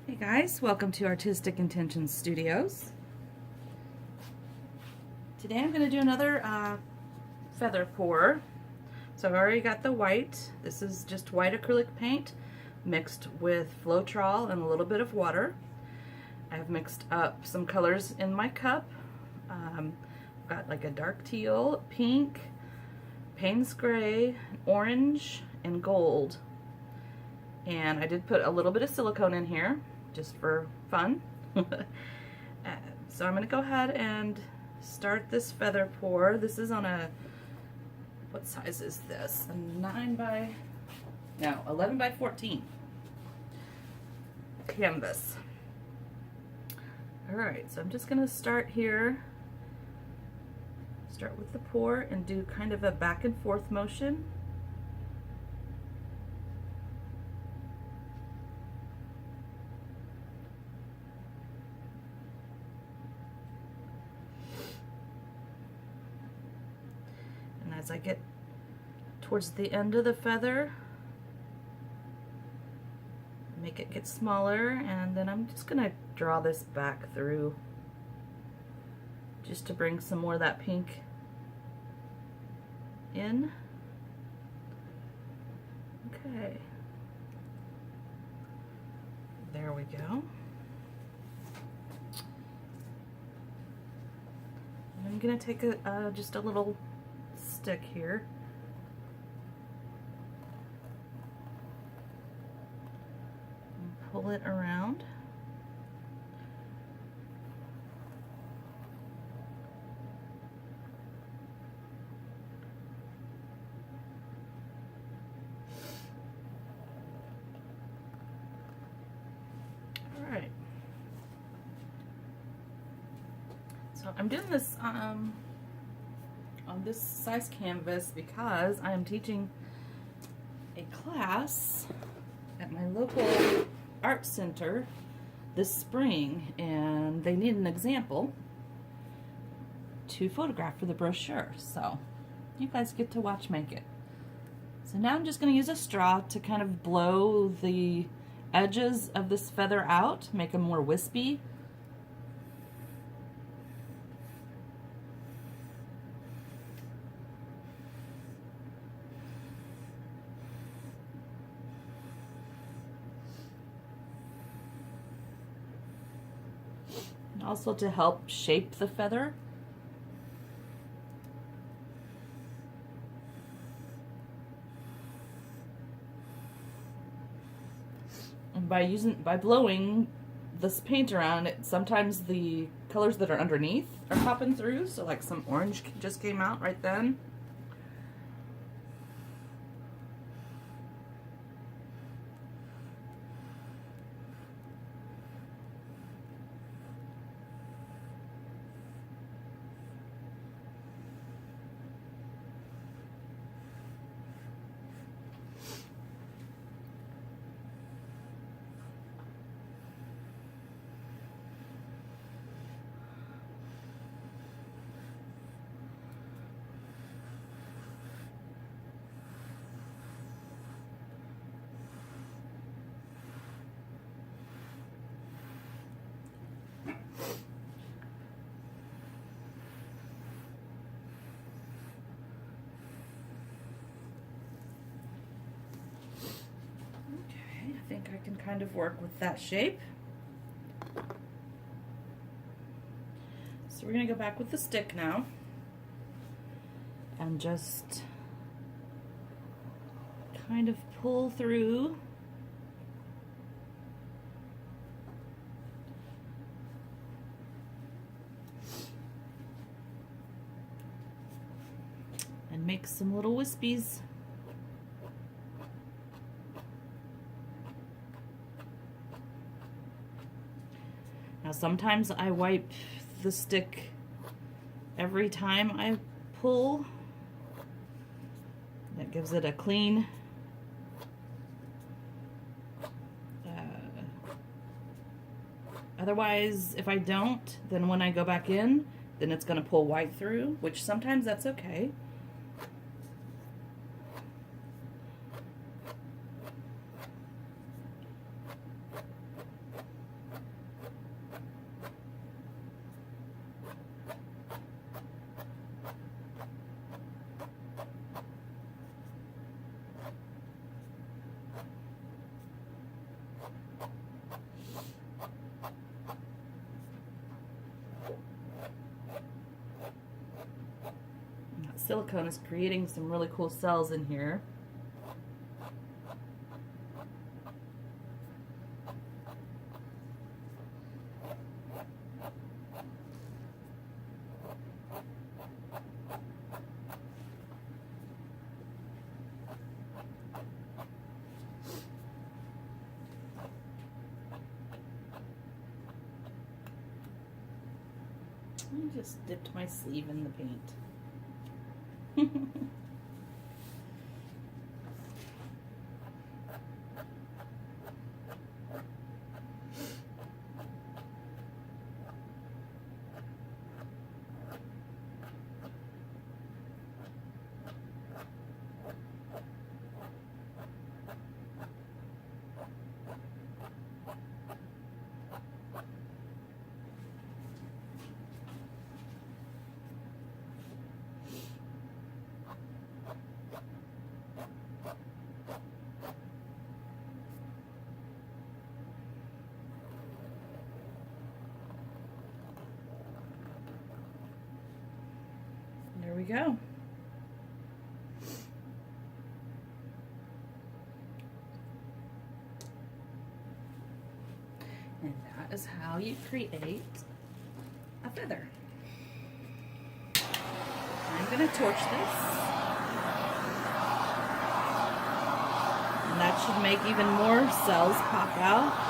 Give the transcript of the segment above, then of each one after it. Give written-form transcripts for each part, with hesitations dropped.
Hey guys, welcome to Artistic Intentions Studios. Today I'm going to do another feather pour. So I've already got the white. This is just white acrylic paint mixed with Floetrol and a little bit of water. I've mixed up some colors in my cup. Got like a dark teal, pink, Payne's gray, orange, and gold. And I did put a little bit of silicone in here just for fun. So I'm going to go ahead and start this feather pour. This is on a, what size is this? A 11 by 14 canvas. Alright, so I'm just going to start here. Start with the pour and do kind of a back and forth motion. And as I get towards the end of the feather, make it get smaller, and then I'm just going to draw this back through just to bring some more of that pink in. Okay, there we go. I'm going to take just a little stick here and pull it around. Alright, so I'm doing this on this size canvas because I am teaching a class at my local art center this spring, and they need an example to photograph for the brochure, so you guys get to watch make it. So now I'm just going to use a straw to kind of blow the edges of this feather out, make them more wispy. And also to help shape the feather. And by blowing this paint around, sometimes the colors that are underneath are popping through. So like some orange just came out right then. I think I can kind of work with that shape. So we're going to go back with the stick now and just kind of pull through. And make some little wispies. Now sometimes I wipe the stick every time I pull. That gives it a clean otherwise, if I don't, then when I go back in, then it's going to pull white through, which sometimes that's okay. silicone is creating some really cool cells in here. I just dipped my sleeve in the paint. There we go. And that is how you create a feather. I'm going to torch this. And that should make even more cells pop out.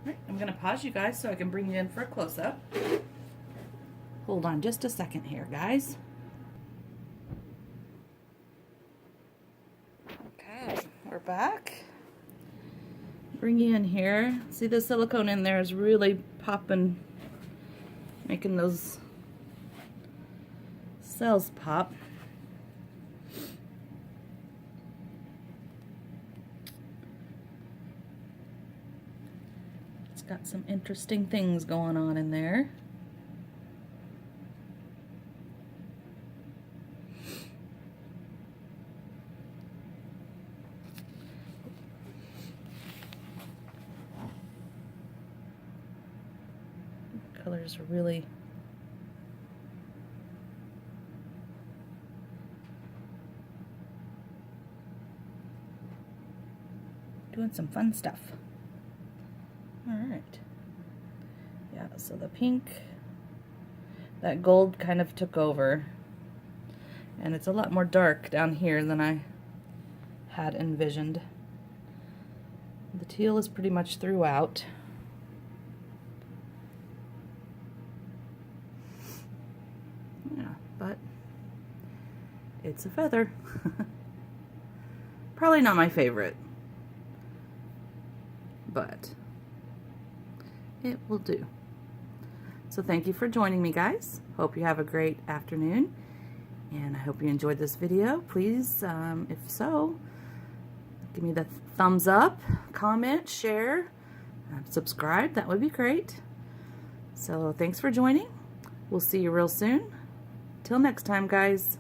Right, I'm going to pause you guys so I can bring you in for a close-up. Hold on just a second here, guys. Okay, we're back. Bring you in here. See, the silicone in there is really popping, making those cells pop. Got some interesting things going on in there. Colors are really doing some fun stuff. Alright. Yeah, so the pink, that gold kind of took over. And it's a lot more dark down here than I had envisioned. The teal is pretty much throughout. Yeah, but it's a feather. Probably not my favorite, but it will do. So thank you for joining me, guys. Hope you have a great afternoon, and I hope you enjoyed this video. Please, if so, give me the thumbs up, comment, share, subscribe. That would be great. So thanks for joining. We'll see you real soon. Till next time, guys.